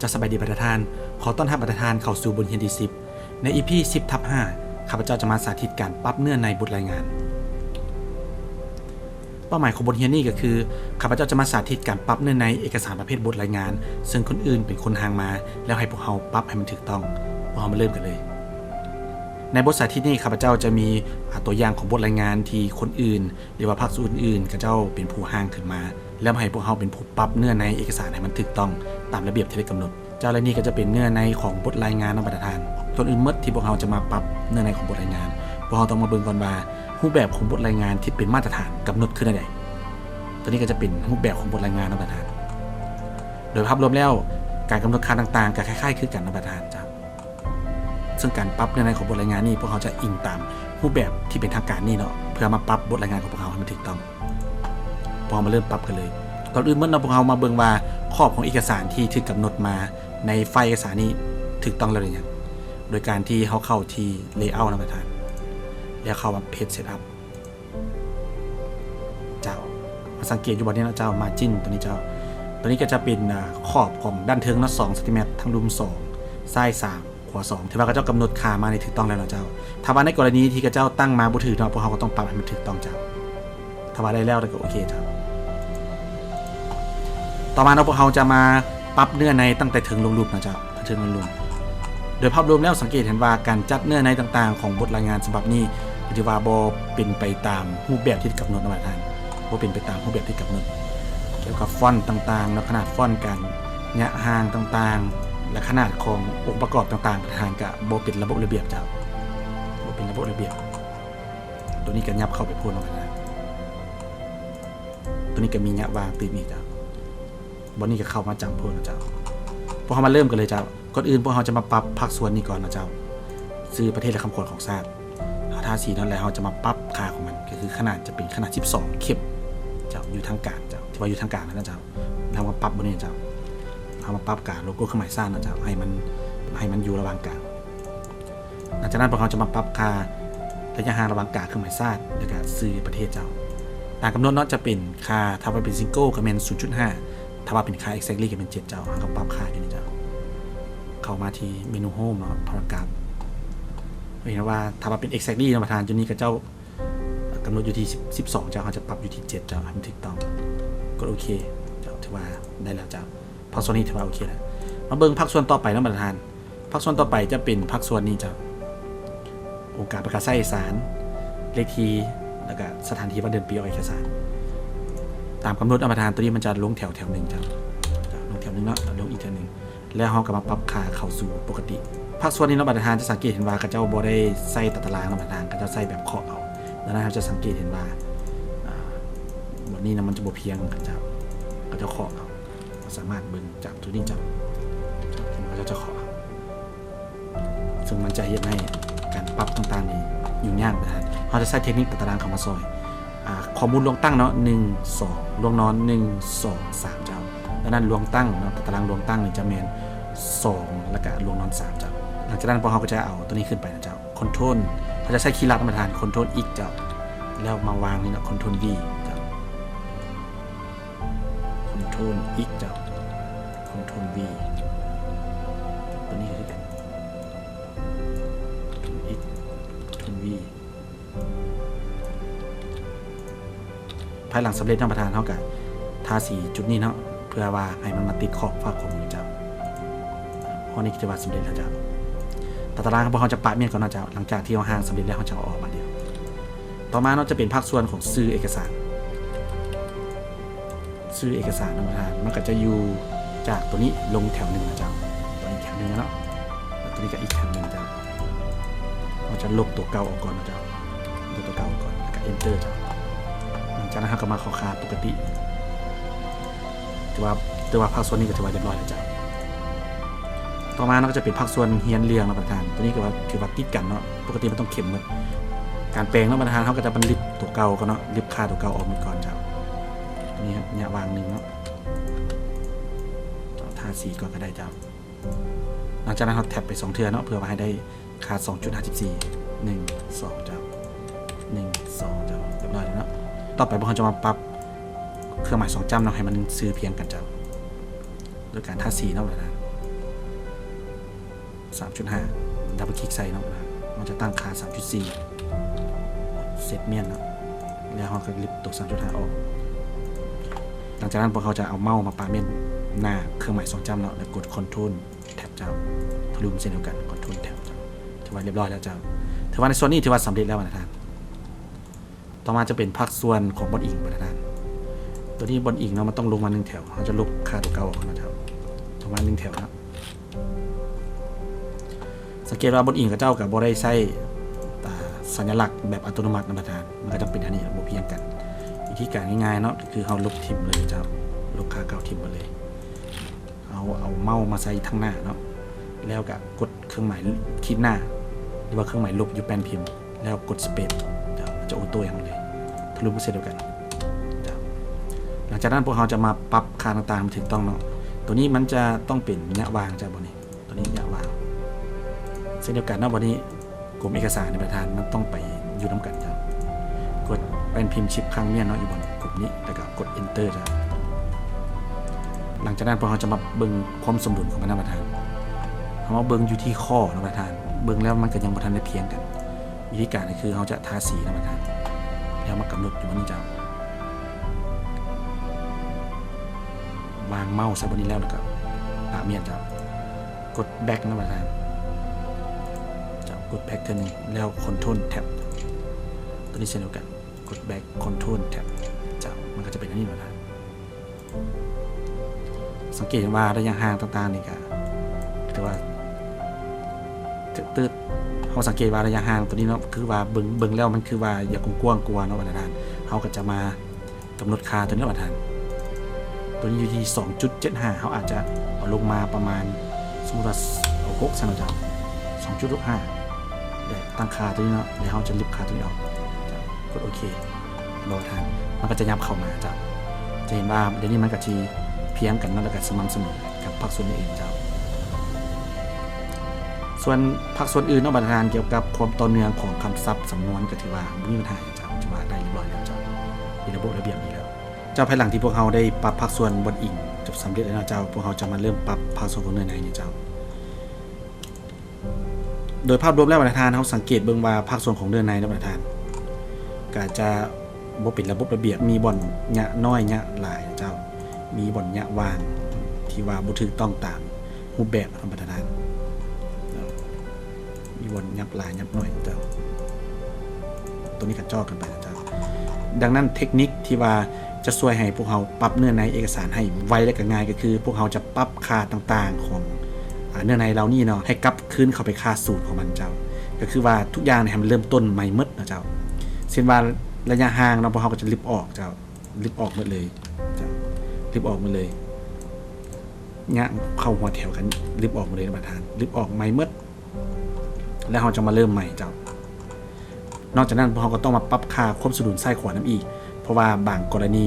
จะสบายดีประธานขอต้อนรับประธานเข้าสู่บทเรียนที่10ใน EP 10/5ข้าพเจ้าจะมาสาธิตการปรับเนื้อในบทรายงานเป้าหมายของบทเรียนนี้ก็คือข้าพเจ้าจะมาสาธิตการปรับเนื้อในเอกสารประเภทบทรายงานซึ่งคนอื่นเป็นคนหางมาแล้วให้พวกเราปรับให้มันถูกต้องพวกเรามาเริ่มกันเลยในบทสาธิตนี้ข้าพเจ้าจะมีตัวอย่างของบทรายงานที่คนอื่นหรือว่าภาคส่วนอื่นๆข้าพเจ้าเป็นผู้หางขึ้นมาแล้วให้พวกเราเป็นผู้ปรับเนื้อในเอกสารให้มันถูกต้องตามระเบียบที่ได้กำหนดเจ้าและนี่ก็จะเป็นเนื้อในของบทรายงานของประธานส่วนอื่นเมื่อที่พวกเราจะมาปรับเนื้อในของบทรายงานพวกเราต้องมาเบิ่งก่อนว่ารูปแบบของบทรายงานที่เป็นมาตรฐานกำหนดขึ้นได้ตัวนี้ก็จะเป็นรูปแบบของบทรายงานของประธานโดยภาพรวมแล้วการกำหนดค่าต่างๆก็คล้ายๆคือกันของประธานจ้ะซึ่งการปรับเนื้อในของบทรายงานนี้พวกเขาจะอิงตามรูปแบบที่เป็นทางการนี่เนาะเพื่อมาปรับบทรายงานของพวกเขาให้มันถูกต้องพอมาเริ่มปรับกันเลยก่อนอื่นเมื่อเราพวกเรามาเบิ่งว่าขอบของเอกสารที่ถูกกำหนดมาในไฟล์เอกสารนี้ถูกต้องแล้วหรือยังโดยการที่เขาเข้าที่ layout นะประธานแล้วเข้ามา page setup เจ้ามาสังเกตอยู่บนนี้นะเจ้า margin ตัวนี้ก็จะเป็นขอบของด้านเทิงนะ2 ซมทั้งรุม2ซ้าย3ขวา2ถือว่าเจ้ากำหนดค่ามาในถูกต้องแล้วนะเจ้าถ้าว่าในกรณีที่เจ้าตั้งมาบ่ถูกเนาะพวกเขาก็ต้องปรับให้มันถูกต้องเจ้าถ้าว่าได้แล้วก็โอเคเจ้าต่อมาเราพวกเขาจะมาปรับเนื้อในตั้งแต่ถึงลงรูปนะเจ้าถึงลงรูปโดยภาพรวมแล้วสังเกตเห็นว่าการจัดเนื้อในต่างๆของบทรายงานฉบับนี้ถือว่าบ่เป็นไปตามรูปแบบที่กำหนดนะท่านบ่เป็นไปตามรูปแบบที่กำหนดเกี่ยวกับฟอนต์ต่างๆและขนาดฟอนต์การระยะห่างต่างๆและขนาดขององค์ประกอบต่างๆประธานก็บ่เป็นระบบระเบียบเจ้าบ่เป็นระบบระเบียบตัวนี้ก็ยับเข้าไปพูดนะท่านตัวนี้ก็มียับวางติดนี่เจ้าบนนี้ก็เข้ามาจำพูดนะเจ้าพวกเขามาเริ่มกันเลยเจ้าก่อนอื่นพวกเขาจะมาปรับภาคส่วนนี้ก่อนนะเจ้าซื้อประเทศและคำขวัญของชาติท่าสีนั่นแหละเขาจะมาปรับค่าของมันก็คือขนาดจะเป็นขนาด12เข็มเจ้าอยู่ทางการเจ้าที่ว่าอยู่ทางการนะเจ้าเรามาปรับบนนี้เจ้าเรามาปรับการโลโก้เครื่องหมายสร้างนะเจ้าให้มันอยู่ระหว่างกลางหลังจากนั้นพวกเขาจะมาปรับค่าระยะห่างระหว่างกลางเครื่องหมายสร้างแล้วก็ซื้อประเทศเจ้าตามกำหนดเนาะจะเป็นค่าถ้าว่าเป็นซิงเกิลก็เป็น 0.5 ถ้าว่าเป็นค่า exactly ก็เป็น7เจ้าเขาปรับค่าอยู่นี่เจ้าเข้ามาที่เมนูโฮมเนาะพารากราฟเห็นว่าถ้าว่าเป็น exactly นะประธานจุดนี้กับเจ้ากำหนดอยู่ที่12เจ้าเขาจะปรับอยู่ที่7เจ้าให้มันถูกต้องก็โอเคเจ้าถือว่าได้แล้วเจ้าภาคส่วนนี้ถือว่าโอเคแล้วมาเบิ่งภาคส่วนต่อไปนะประธานภาคส่วนต่อไปจะเป็นภาคส่วนนี้เจ้าองค์การประกาศใช้เอกสารเลขที่แล้วก็สถานที่วันเดือนปีออกเอกสารตามกำหนดประธานตัวนี้มันจะลงแถวหนึ่งเจ้าลงแถวนึงเนาะลงอีกแถวนึงแล้วเขาก็มาปรับค่าเข้าสู่ปกติภาคส่วนนี้เราประธานจะสังเกตเห็นว่ากระเจ้าบ่ได้ใส่ตารางเราประธานกระเจ้าใส่แบบเคาะเอาดังนั้นเราจะสังเกตเห็นว่าวันนี้นะมันจะบ่เพียงกระเจ้าเคาะเอาสามารถเบิ่งจากตัวนี้เจ้าเห็นว่ากระเจ้าเคาะเอาซึ่งมันจะเห็นให้การปรับต่างๆนี่ยุ่งยากประธานเราจะใช้เทคนิคตารางเข้ามาซอยข้อมูลลวงตั้งเนาะ1 2ลวงนอน1 2 3เจ้าดังนั้นลวงตั้งเนาะตารางลวงตั้งนี่จะแมน2แล้วก็ลวงนอน3เจ้าหลังจากนั้นพอเขาก็จะเอาตัวนี้ขึ้นไปนะเจ้าคอนโทรลเขาจะใช้คีย์ลัดมาทานคอนโทรลอีกเจ้าแล้วมาวางนี่นะคอนโทรล V เจ้าคอนโทรลอีกเจ้าคอนโทรล V ตัวนี้คือกันอีกคอนโทรล V ภายหลังสำเร็จท่านประธานเท่ากับทาสีจุดนี้เนาะเพื่อว่าให้มันมาติดขอบฝาของมือเจ้าข้อนี้จะว่าสำเร็จแล้วเจ้าตารางพวกเขาจะปะเมียนก่อนนะเจ้าหลังจากที่เราห่างสำเร็จแล้วเขาจะออกมาเดียวต่อมาเราจะเป็นภาคส่วนของซื้อเอกสารนะประธานมันก็จะอยู่จากตัวนี้ลงแถวหนึ่งนะเจ้าตัวนี้แถวหนึ่งเนาะตัวนี้ก็อีกแถวหนึ่งเจ้าเราจะลบตัวเก่าออกก่อนนะเจ้าลบตัวเก่าออกก่อนแล้วก็ enter เจ้าจากนั้นเขาก็มาขอค่าปกติแต่ว่าภาคส่วนนี้ก็ถือว่าเรียบร้อยแล้วจ้ะต่อมาเราก็จะเป็นภาคส่วนเฮียนเรียงนะประธานตัวนี้ก็ว่าคือว่าติดกันเนาะปกติมันต้องเข็มหมดการแปลงนะประธานเขาก็จะบรรลิบตัวเก่าก็เนาะลิบค่าตัวเก่าออกหมดก่อนจ้ะตัวนี้ครับเนี่ยวางหนึ่งเนาะทาสีก่อนก็ได้จ้ะหลังจากนั้นเขาแท็บไป2เทื่อเนาะเพื่อว่าให้ได้ค่า 2.54 1 2จ้ะ1 2จ้ะเรียบร้อยแล้วเนาะต่อไปพวกเขาจะมาปรับเครื่องหมาย2จำเนาะให้มันซื้อเพียงกันเจ้าโดยการทาสีเนาะประธาน 3.5 ดับเบิลคลิกใส่เนาะมันจะตั้งค่า 3.4 เซตเมียนเนาะแล้วเราก็ลิฟต์ตัว 3.5 ออกหลังจากนั้นพวกเขาจะเอาเมาส์มาปาเมียนหน้าเครื่องหมาย2จ้ำเนาะแล้วกด Ctrl แท็บเจ้าทะลุเช่นเดียวกัน Ctrl แท็บเจ้าถือว่าเรียบร้อยแล้วเจ้าถือว่าในส่วนนี้ถือว่าสำเร็จแล้วนะท่านต่อมาจะเป็นภาคส่วนของบอทอิงนะท่านตัวนี้บอทอิงเนาะมันต้องลงมา1แถวเขาจะลบค่าตัวเก่าออกนะเจ้าลงมา1แถวนะสังเกตว่าบอทอิงกับเจ้ากับบอได้ใช้สัญลักษณ์แบบอัตโนมัตินะท่านมันก็จะเป็นอันนี้ระบบเพียงกันวิธีการง่ายๆเนาะคือเขาลบทิมเลยเจ้าลบค่าเก่าทิมมาเลยเอาเมาส์มาใส่ทั้งหน้าเนาะแล้วก็กดเครื่องหมายคลิกหน้าหรือว่าเครื่องหมายลบอยู่แป้นพิมพ์แล้วกดสเปซจะโอโต้อย่างเลยทะลุเสร็จเดียวกันหลังจากนั้นพวกเราจะมาปรับค่าต่างๆมันถึงต้องเนาะตัวนี้มันจะต้องเป็นยะวางจ้าบนนี้ตัวนี้ยะวางเช่นเดียวกันเนาะบนนี้กลุ่มเอกสารในประธานมันต้องไปอยู่น้ำกันจ้ากดแป้นพิมพ์ชิปข้างเมียนเนาะอยู่บนกลุ่มนี้แล้วก็กด enter จ้าหลังจากนั้นพวกเราจะมาเบิ่งความสมดุลของมันนะประธานเราเบิ่งอยู่ที่ข้อนะประธานเบิ่งแล้วมันก็ยังบ่ทันได้เพียงกันวิธีการก็คือเราจะทาสีนะประธานแล้วมากำหนดอยู่บนนี้จ้าวางเมาส์ใส่บนนี้แล้วก็ปะเมียนจ้ากด back นะประธานจ้ากด back เท่านี้แล้ว control tab ตัวนี้เช่นเดียวกันกด back control tab จ้ามันก็จะเป็นอันนี้ประธานสังเกตว่าระยะห่างต่างๆนี่ก็ถือว่าตืดเขาสังเกตว่าระยะห่างตัวนี้เนาะคือว่าเบิ่งแล้วมันคือว่าอย่ากว้างกลัวเนาะประธานเขาก็จะมากำหนดค่าตัวนี้ประธานตัวนี้อยู่ที่ 2.75 เขาอาจจะเอาลงมาประมาณสมมติว่า6สันนะจ๊ะ 2.65 ได้ตั้งค่าตัวนี้เนาะแล้วเขาจะลิบค่าตัวนี้ออกกดโอเครอทานมันก็จะยับเข้ามาจ้ะจะเห็นว่าเดี๋ยวนี้มันกับทีเพียงกันแล้วก็สม่ำเสมอกับภาคส่วนอื่นเจ้าส่วนภาคส่วนอื่นนอกประธานเกี่ยวกับความต่อเนื่องของคำศัพท์สำนวนก็ถือว่าไม่มีปัญหาเจ้าถือว่าได้เรียบร้อยแล้วเจ้ามีระบบระเบียบนี้แล้วเจ้าภายหลังที่พวกเราได้ปรับภาคส่วนบนอิงจบสำเร็จแล้วเจ้าพวกเราจะมาเริ่มปรับภาคส่วนของเนื้อในนี่เจ้าโดยภาพรวมแล้วประธานเขาสังเกตเบื้องว่าภาคส่วนของเนื้อในนะประธานก็จะบ่เป็นระบบระเบียบมีบ่อนยะน้อยยะหลายเจ้ามีบ่อนยะวางที่ว่าบ่ถูกต้องตามรูปแบบของประธานมีบ่อนยับหลายยับน้อยเจ้าตัวนี้กระจอกกันไปนะเจ้าดังนั้นเทคนิคที่ว่าจะช่วยให้พวกเราปรับเนื้อในเอกสารให้ไวและก็ง่ายก็คือพวกเราจะปรับค่าต่างๆของเนื้อในเรานี่เนาะให้กลับคืนเข้าไปค่าสูตรของมันเจ้าก็คือว่าทุกอย่างให้มันเริ่มต้นใหม่หมดนะเจ้าเช่นว่าระยะห่างเราพวกเราก็จะลิบออกเจ้าลิบออกหมดเลยเจ้าลิบออกหมดเลยเงี้ยเข้าหัวแถวกันลิบออกหมดเลยนะประธานลิบออกใหม่หมดแล้วเราจะมาเริ่มใหม่เจ้านอกจากนั้นพวกเราก็ต้องมาปรับค่าความสมดุลซ้ายขวาน้ำอีกเพราะว่าบางกรณี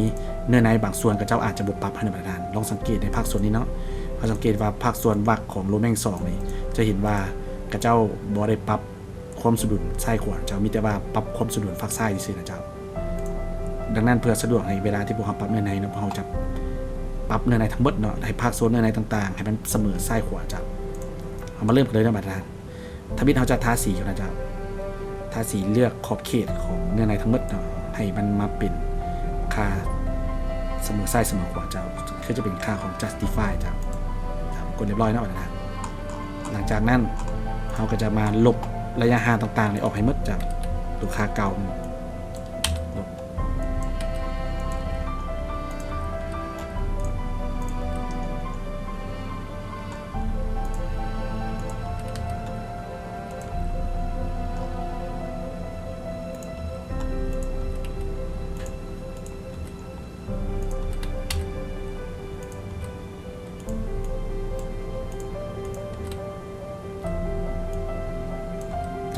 เนื้อในบางส่วนกับเจ้าอาจจะบ่ปรับให้ประธานลองสังเกตในภาคส่วนนี้เนาะเราสังเกตว่าภาคส่วนวรรคของโรแมง2นี่จะเห็นว่ากระเจ้าบ่ได้ปรับความสมดุลซ้ายขวาเจ้ามีแต่ว่าปรับความสมดุลฝั่งซ้ายซื่อๆนะเจ้าดังนั้นเพื่อสะดวกในเวลาที่พวกเราปรับเนื้อในเนาะพวกเราจะปรับเนื้อในทั้งหมดเนาะให้ภาคส่วนเนื้อในต่างๆให้มันเสมอซ้ายขวาเจ้าเอามาเริ่มกันเลยนะประธานถ้าบิดเราจะทาสีกันนะเจ้าทาสีเลือกขอบเขตของเนื้อในทั้งหมดเนาะให้มันมาเป็นค่าเสมอซ้ายเสมอขวาเจ้าคือจะเป็นค่าของ justify เจ้ากดเรียบร้อยนะประธานหลังจากนั้นเราก็จะมาลบระยะห่างต่างๆในออกให้หมดจากตัวค่าเก่าลบ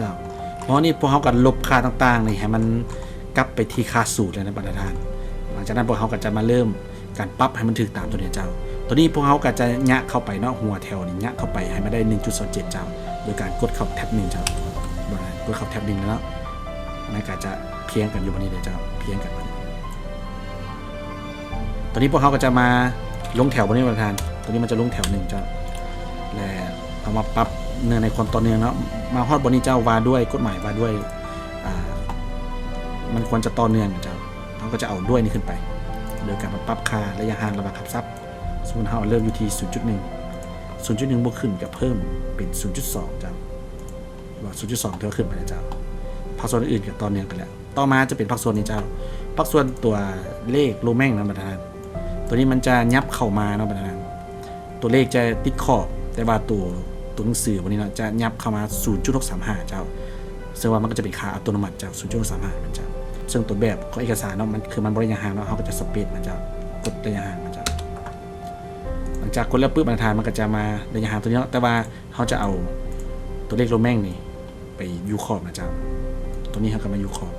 เจ้าเพราะนี่พวกเขาก็ลบค่าต่างๆนี่ให้มันกลับไปที่ค่าสูตรเลยนะประธานหลังจากนั้นพวกเขาก็จะมาเริ่มการปรับให้มันถึงตามตัวนี้เจ้าตัวนี้พวกเขาก็จะยะเข้าไปเนาะหัวแถวนี่ยะเข้าไปให้มันได้ 1.27 เจ้าโดยการกดเข้าแท็บ1เจ้ากดเข้าแท็บ1แล้วมันก็จะเพียงกันอยู่บนนี้เลยเจ้าเพียงกันตัวนี้พวกเขาก็จะมาลงแถวบนนี้ประธานตัวนี้มันจะลงแถว1เจ้าแล้วเอามาปรับ เนื่องในความต่อเนื่องเนาะมาฮอดบนนี้เจ้าว่าด้วยกฎหมายว่าด้วยมันควรจะต่อเนื่องเจ้าเขาก็จะเอาด้วยนี่ขึ้นไปโดยการมาปรับค่าระยะห่างระหว่างขับซับสมมุติเราเริ่มอยู่ที่ 0.1 บวกขึ้นกับเพิ่มเป็น 0.2 เจ้าว่า 0.2 เท่าขึ้นไปเจ้าภาคส่วนอื่นกับต่อเนื่องกันแล้วต่อมาจะเป็นภาคส่วนนี้เจ้าภาคส่วนตัวเลขโลแม่งนะประธานตัวนี้มันจะยับเข้ามานะประธานตัวเลขจะติดขอบแต่ว่าตัวหนังสือวันนี้เนาะจะยับเข้ามา 0.635 เจ้าซึ่งว่ามันก็จะเป็นค่าอัตโนมัติจาก 0.635 มันเจ้าซึ่งตัวแบบของเอกสารเนาะมันคือมันบริยาห่างเนาะเขาก็จะสเปซมันจะกดระยะห่างมันจะหลังจากกดแล้วปุ๊บประธานมันก็จะมาระยะห่างตัวนี้เนาะแต่ว่าเขาจะเอาตัวเลขโลแม่งนี่ไปยูขอบนะเจ้าตัวนี้เขาก็มายูขอบ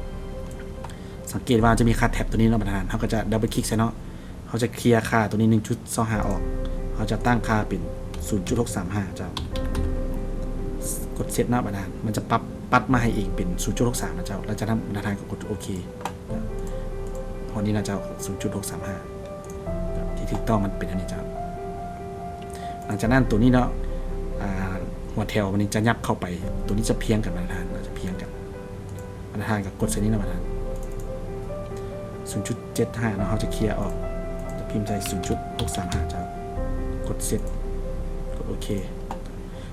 สังเกตว่าจะมีค่าแท็บตัวนี้เนาะประธานเขาก็จะดับเบิลคลิกใส่เนาะเขาจะเคลียร์ค่าตัวนี้ 1.25 ออกเขาจะตั้งค่าเป็น 0.635 เจ้ากดเซตหน้าประธานมันจะปัดมาให้เองเป็น 0.63 นะเจ้าแล้วจะทำประธานก็กดโอเคพอนี้นะเจ้า 0.635 ที่ถูกต้องมันเป็นอันนี้เจ้าหลังจากนั้นตัวนี้เนาะหัวแถวมันจะยับเข้าไปตัวนี้จะเพียงกันประธานจะเพียงกันประธานกับกดเซตนี้นะประธาน 0.75 เนาะเขาจะเคลียร์ออกจะพิมพ์ใส่ 0.635 เจ้ากดเซตกดโอเค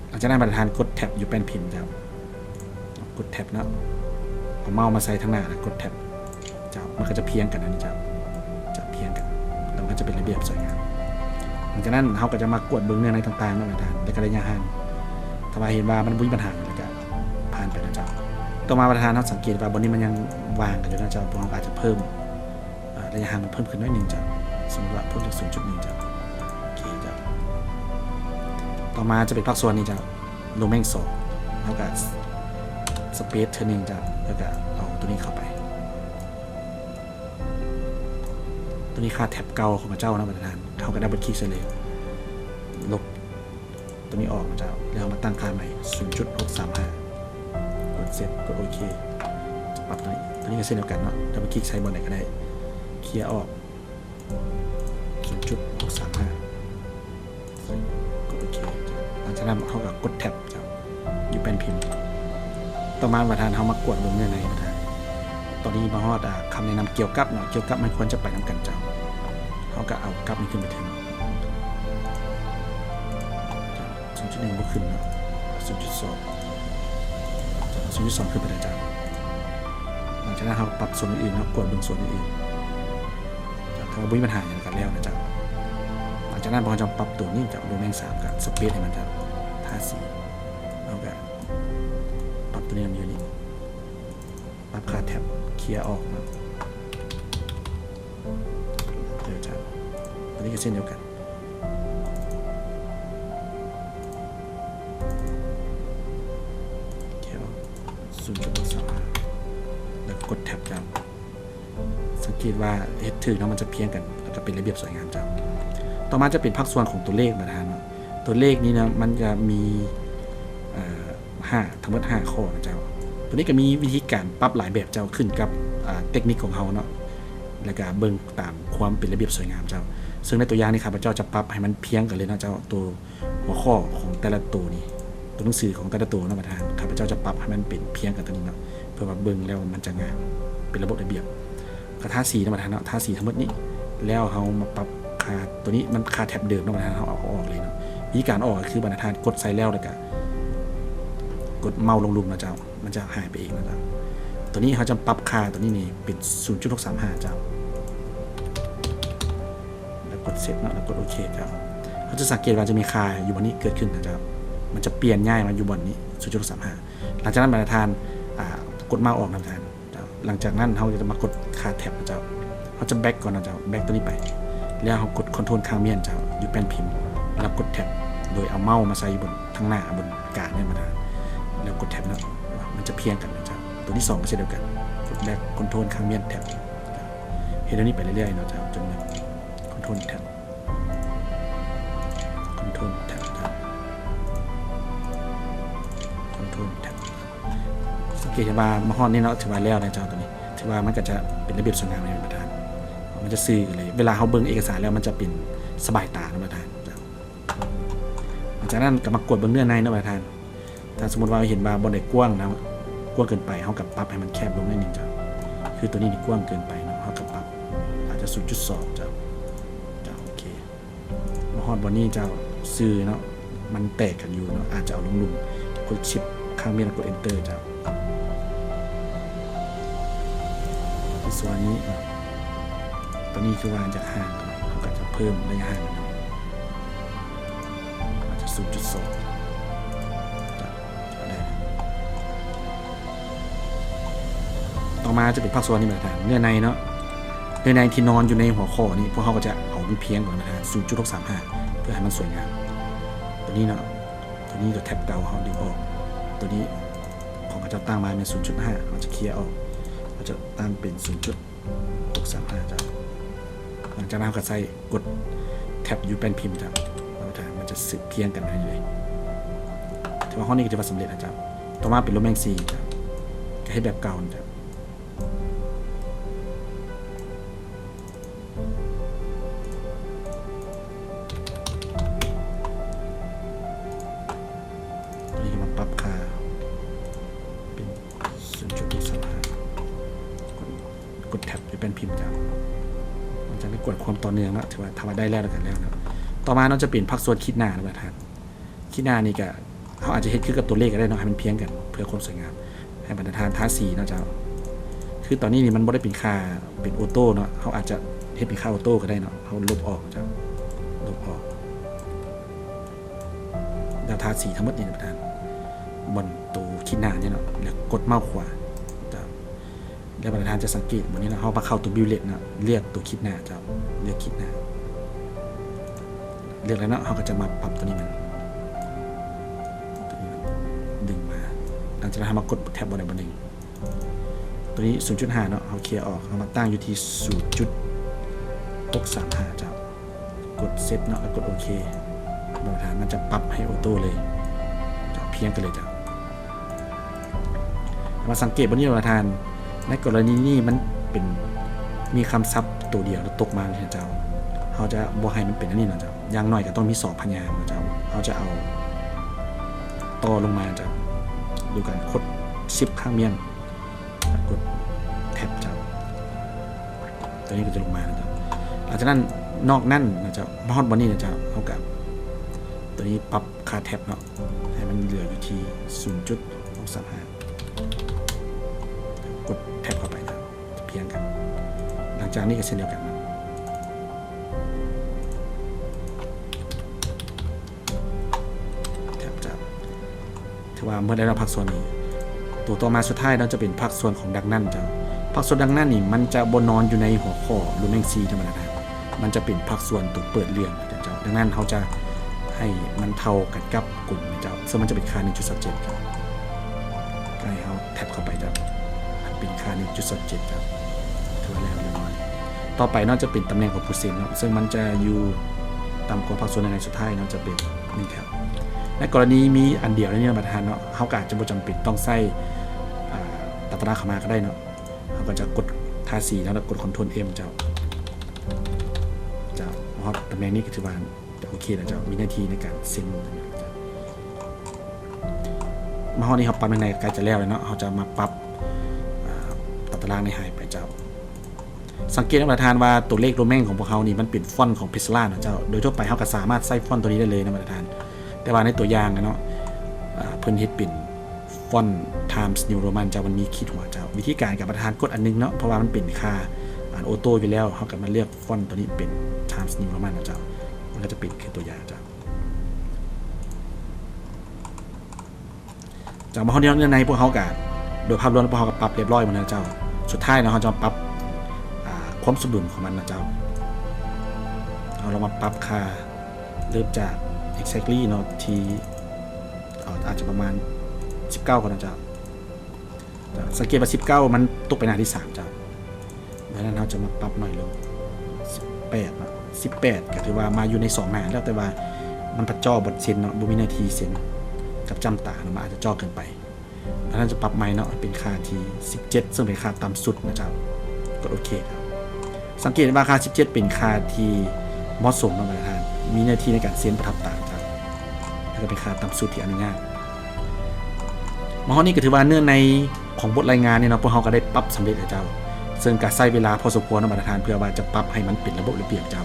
หลังจากนั้นประธานกดแท็บอยู่แป้นพิมพ์เจ้ากดแท็บนะเอาเมาส์มาใส่ทางหน้านะกดแท็บเจ้ามันก็จะเพียงกันอันนี้เจ้าจะเพียงกันแล้วมันก็จะเป็นระเบียบสวยงามหลังจากนั้นเขาก็จะมากวดเบื้องเนื้อในต่างๆนะประธานในกระยะห่างถ้าว่าเห็นว่ามันมีปัญหาแล้วก็ผ่านไปนะเจ้าต่อมาประธานเขาสังเกตว่าบนนี้มันยังวางกันอยู่นะเจ้าพวกเราอาจจะเพิ่มระยะห่างมันเพิ่มขึ้นน้อยนึงเจ้าสมมติว่าเพิ่มจาก 0.1 เจ้าโอเคเจ้าต่อมาจะเป็นภาคส่วนนี้เจ้าโลแม่ง2แล้วก็สเปซเทอร์นึงจะแล้วก็เอาตัวนี้เข้าไปตัวนี้ค่าแท็บเก่าของพระเจ้านะประธานเขาก็ดับเบิลคลิกเลยลบตัวนี้ออกพระเจ้าแล้วมาตั้งค่าใหม่ 0.635 กดเซตกดโอเคปรับตัวนี้ก็เช่นเดียวกันเนาะดับเบิลคลิกใช้บนไหนก็ได้เคลียร์ออก 0.635 กดโอเคหลังจากนั้นเขาก็กดแท็บเจ้าอยู่เป็นพิมพ์ต่อมาประธานเขามากวดลงเนื้อในประธานตอนนี้มาฮอดคำแนะนำเกี่ยวกับเนาะเกี่ยวกับมันควรจะไปนำกันเจ้าเขาก็เอากับนี้ขึ้นไปถึง 0.1 บวกขึ้นเนาะ 0.2 0.2 ขึ้นไปเลยเจ้าหลังจากนั้นเขาปรับส่วนอื่นนะกวดลงส่วนอื่นถ้าไม่มีปัญหาอย่างกันแล้วนะเจ้าหลังจากนั้นพอจะปรับตัวนี้จากโดแมน3กับสเปซให้มันเจ้าท่าสีแล้วก็ปรับตัวนี้มันอยู่นี่ปรับค่าแท็บเคลียร์ออกนะเดี๋ยวเจ้าตัวนี้ก็เช่นเดียวกันเคลียร์ออก 0.35 แล้วกดแท็บเจ้าสังเกตว่าเฮดถือนะมันจะเพียงกันแล้วก็เป็นระเบียบสวยงามเจ้าต่อมาจะเป็นภาคส่วนของตัวเลขประธานตัวเลขนี้นะมันจะมีทั้งหมด5ข้อนะเจ้าตัวนี้ก็มีวิธีการปรับหลายแบบเจ้าขึ้นกับเทคนิคของเขาเนาะแล้วก็เบิ่งตามความเป็นระเบียบสวยงามเจ้าซึ่งในตัวอย่างนี้ครับพระเจ้าจะปรับให้มันเพียงกันเลยนะเจ้าตัวหัวข้อของแต่ละตัวนี้ตัวหนังสือของแต่ละตัวนะประธานข้าพเจ้าจะปรับให้มันเป็นเพียงกันตัวนี้เนาะเพื่อว่าเบิ่งแล้วมันจะงามเป็นระบบระเบียบกระทาสีนะประธานเนาะทาสีทั้งหมดนี้แล้วเขามาปรับค่าตัวนี้มันค่าแท็บเดิมนะประธานเขาเอาออกเลยเนาะวิธีการออกก็คือบรรทัดกดใส่แล้วเลยก็กดเมาส์ลงลุมนะเจ้ามันจะหายไปเองนะเจ้าตัวนี้เขาจะปรับค่าตัวนี้นี่เป็น 0.635 เจ้าแล้วกดเซตเนาะแล้วกดโอเคเจ้าเขาจะสังเกตว่าจะมีค่าอยู่บนนี้เกิดขึ้นนะเจ้ามันจะเปลี่ยนง่ายมาอยู่บนนี้ 0.635 หลังจากนั้นบรรทัดกดเมาส์ออกนะเจ้าหลังจากนั้นเขาจะมากดค่าแท็บนะเจ้าเขาจะแบ็กก่อนนะเจ้าแบ็กตัวนี้ไปแล้วเขากดคอนโทรลข้างเมียนเจ้าอยู่แป้นพิมพ์แล้วกดแท็บโดยเอาเมาส์มาใส่บนทางหน้าบนกลางเนี่ยมาแล้วกดแท็บนะมันจะเพียงกันนะเจ้าตัวที่2ก็เช่นเดียวกันกดแบ็กคอนโทรลข้างเมียนแท็บเห็นตัวนี้ไปเรื่อยๆนะเจ้าจนคอนโทรลแท็บคอนโทรลแท็บคอนโทรลแท็บสังเกตว่ามาฮอดนี่เนาะถือว่าแล้วนะเจ้าตัวนี้ถือว่ามันก็จะเป็นระเบียบสวยงามในประธานมันจะสื่อเลยเวลาเขาเบิ่งเอกสารแล้วมันจะเป็นสบายตานะประธานหลังจากนั้นก็มากดเบิ่งเนื้อในนะประธาน ถ้าสมมติว่าเห็นว่าบนไหนกว้างนะกว้างเกินไปเขากับปรับให้มันแคบลงนิดนึงจ้ะคือตัวนี้นี่กว้างเกินไปเนาะเขากับปรับอาจจะ 0.2 จ้ะโอเคมาฮอดบนนี้เจ้าซื้อเนาะมันแตกกันอยู่เนาะอาจจะเอาลงกดชิปข้างเมียนกด enter จ้ะส่วนนี้ตัวนี้คือว่าจะห่างกันเขาก็จะเพิ่มระยะห่างกันอาจจะ 0.2 ต่อมาจะเป็นภาคส่วนนี้มาทางเนื้อในเนาะเนื้อในที่นอนอยู่ในหัวข้อนี้พวกเขาก็จะเอามันเพียงก่อนมาทาง 0.635 เพื่อให้มันสวยงามตัวนี้เนาะตัวนี้จะแท็บเดาเขาดึงออกตัวนี้ของเขาจะตั้งมาเป็น 0.5 เขาจะเคลียร์ออกเขาจะตั้งเป็น 0.635 จ้ะหลังจากนั้นก็ใส่กดแท็บอยู่เป็นพิมพ์จ้ะมันจะสึกเพียงกันได้เลยถือว่าห้องนี้ก็จะสำเร็จนะจ๊ะต่อมาเป็นโรแมงซีจ้ะจะให้แบบเก่าจ้ะปรับค่าเป็น 0.35 กดแท็บจะเป็นพิมพ์จ้ะมันจะไม่กดความต่อเนื่องนะถือว่าทำมาได้แล้วกันแล้วนะต่อมาเราจะเปลี่ยนภาคส่วนคิดหน้านะท่านคิดหน้านี่ก็เขาอาจจะเฮ็ดขึ้นกับตัวเลขก็ได้เนาะให้มันเพียงกันเพื่อความสวยงามให้บรรทัดท่าสีนะจ๊ะคือตอนนี้นี่มันไม่ได้เป็นค่าเป็นออโต้เนาะเขาอาจจะเฮ็ดเป็นค่าออโต้ก็ได้เนาะเขาลบออกจ้ะลบออกดาวท่าสีทั้งหมดนี่นะท่านบนตัวคิดหน้าเนี่ยเนาะแล้วกดเมาส์ขวาแล้วประธานจะสังเกตบนนี้นะเขามาเข้าตัวบิวเลตนะเรียกตัวคิดหน้าจะเรียกคิดหน้าเรียกแล้วนะเขาก็จะมาปรับตัวนี้มันดึงมาหลังจากนั้นมากดแท็บบนไหนบนหนึ่งตัวนี้ 0.5 เนาะเขาเคลียร์ออกเขามาตั้งอยู่ที่ 0.635 จะกดเซตเนาะแล้วกดโอเคประธานมันจะปรับให้ออโต้เลยจะเพียงกันเลยจ้ะมาสังเกตบนนี้ประธานในกรณีนี้มันเป็นมีคำศัพท์ตัวเดียวแล้วตกมาเลยนะเจ้าเขาจะบอกให้มันเป็นอันนี้นะเจ้าอย่างน้อยก็ต้องมี2 พยางค์นะเจ้าเขาจะเอาต่อลงมาเจ้าดูกันกดชิปข้างเมียนกดแท็บเจ้าตัวนี้ก็จะลงมานะเจ้าหลังจากนั้นนอกนั่นนะเจ้าบอลบนนี้นะเจ้าเขากับตัวนี้ปรับค่าแท็บเนาะให้มันเหลืออยู่ที่ 0.635กดแท็บเข้าไปครับเพียงกันหลังจากนี้ก็เช่นเดียวกันนะแท็บจับถือว่าเมื่อได้รับภาคส่วนนี้ตัวต่อมาสุดท้ายเราจะเป็นภาคส่วนของดังนั่นจ้ะภาคส่วนดังนั่นนี่มันจะบนนอนอยู่ในหัวข้อหรือแมงซีธรรมดามันจะเป็นภาคส่วนตัวเปิดเรื่องจ้ะดังนั้นเขาจะให้มันเท่ากันกับกลุ่มเจ้าซึ่งมันจะเป็นค่า 1.37 ครับให้เขาแท็บเข้าไปจ้ะเป็นค่า 1.27 ครับถือว่าแล้วเรียบร้อยต่อไปน่าจะเป็นตำแหน่งของเปอร์เซ็นต์เนาะซึ่งมันจะอยู่ต่ำกว่าภาคส่วนในสุดท้ายเนาะจะเป็น1แถวในกรณีมีอันเดียวในนี้ประธานเนาะเขาอาจจะไม่จำเป็นต้องใส่ตัดตราเข้ามาก็ได้เนาะเขาก็จะกดท่า4แล้วกด Ctrl M เจ้าเพราะตำแหน่งนี้ก็ถือว่าโอเคนะเจ้ามีหน้าที่ในการเซ็นมาห้องนี้เขาปรับยังไงใกล้จะแล้วเลยเนาะเขาจะมาปรับตัดตารางในหายไปเจ้าสังเกตนะประธานว่าตัวเลขโรแมงของพวกเขานี่มันเป็นฟอนต์ของเพสลานะเจ้าโดยทั่วไปเขาก็สามารถใส่ฟอนต์ตัวนี้ได้เลยนะประธานแต่ว่าในตัวอย่างนะเนาะเพิ่นเฮ็ดเป็นฟอนต์ Times New Roman เจ้ามันมีขีดหัวเจ้าวิธีการกับประธานกดอันนึงเนาะเพราะว่ามันเป็นค่าอ่านออโต้อยู่แล้วเขาก็มาเลือกฟอนต์ตัวนี้เป็น Times New Roman นะเจ้ามันก็จะเป็นคือตัวอย่างเจ้าจากมาห้องนี้ในพวกเขากับโดยภาพรวมพวกเขากับปรับเรียบร้อยหมดแล้วเจ้าสุดท้ายนะเขาจะปรับความสมดุลของมันนะเจ้าเรามาปรับค่าเริ่มจาก exactly เนาะที่อาจจะประมาณ19ก่อนนะเจ้าสังเกตว่า19มันตกไปหน้าที่3เจ้าดังนั้นเราจะมาปรับหน่อยลง18นะ18ก็ถือว่ามาอยู่ใน2หน้าแล้วแต่ว่ามันประจอบทเซนเนาะบ่มีนาทีเซนกับจำตามันอาจจะจ่อเกินไปดังนั้นจะปรับใหม่เนาะเป็นค่าที่17ซึ่งเป็นค่าต่ำสุดนะเจ้ากดโอเคครับสังเกตว่าค่า17เป็นค่าที่เหมาะสมนะท่านมีหน้าที่ในการเซ็นประทับตาครับแล้วก็เป็นค่าต่ำสุดที่อนุญาต มาฮอดนี้ก็ถือว่าเนื้อในของบทรายงานเนี่ยเนาะพวกเราก็ได้ปรับสำเร็จแล้วเจ้าซึ่งก็ใช้เวลาพอสมควรนะประธานเพื่อว่าจะปรับให้มันเป็นระบบระเบียบเจ้า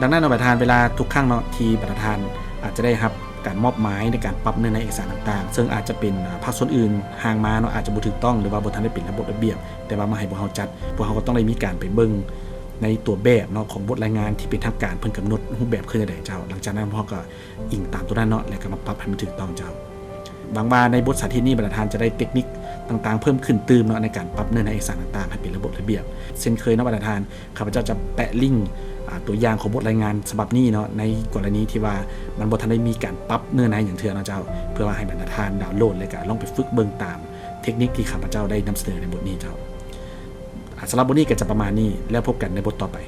ดังนั้นประธานเวลาทุกครั้งเนาะที่ประธานอาจจะได้รับการมอบหมายในการปรับเนื้อในเอกสารต่างๆซึ่งอาจจะเป็นภาคส่วนอื่นห่างมาเนาะอาจจะบ่ถูกต้องหรือว่าบ่ทันได้เป็นระบบระเบียบแต่ว่ามาให้พวกเราจัดพวกเราก็ต้องได้มีการไปเบิ่งในตัวแบบเนาะของบทรายงานที่เป็นทางการเพิ่นกำหนดรูปแบบคือจังได๋เจ้าหลังจากนั้นพวกเราก็อิงตามตัวนั้นเนาะแล้วก็มาปรับให้มันถูกต้องเจ้าบางว่าในบทสาธิตนี้ประธานจะได้เทคนิคต่างๆเพิ่มขึ้นเนาะในการปรับเนื้อในเอกสารต่างๆให้เป็นระบบระเบียบเช่นเคยเนาะประธานข้าพเจ้าจะแปะลิงก์ตัวอย่างของบทรายงานฉบับนี้เนาะในกรณีที่ว่ามันบ่ทันได้มีการปรับเนื้อในอย่างเทื่อเนาะเจ้าเพื่อว่าให้บรรดาทานดาวน์โหลดและก็ลองไปฝึกเบิ่งตามเทคนิคที่ข้าพเจ้าได้นำเสนอในบทนี้เจ้าสำหรับบทนี้ก็จะประมาณนี้แล้วพบกันในบทต่อไป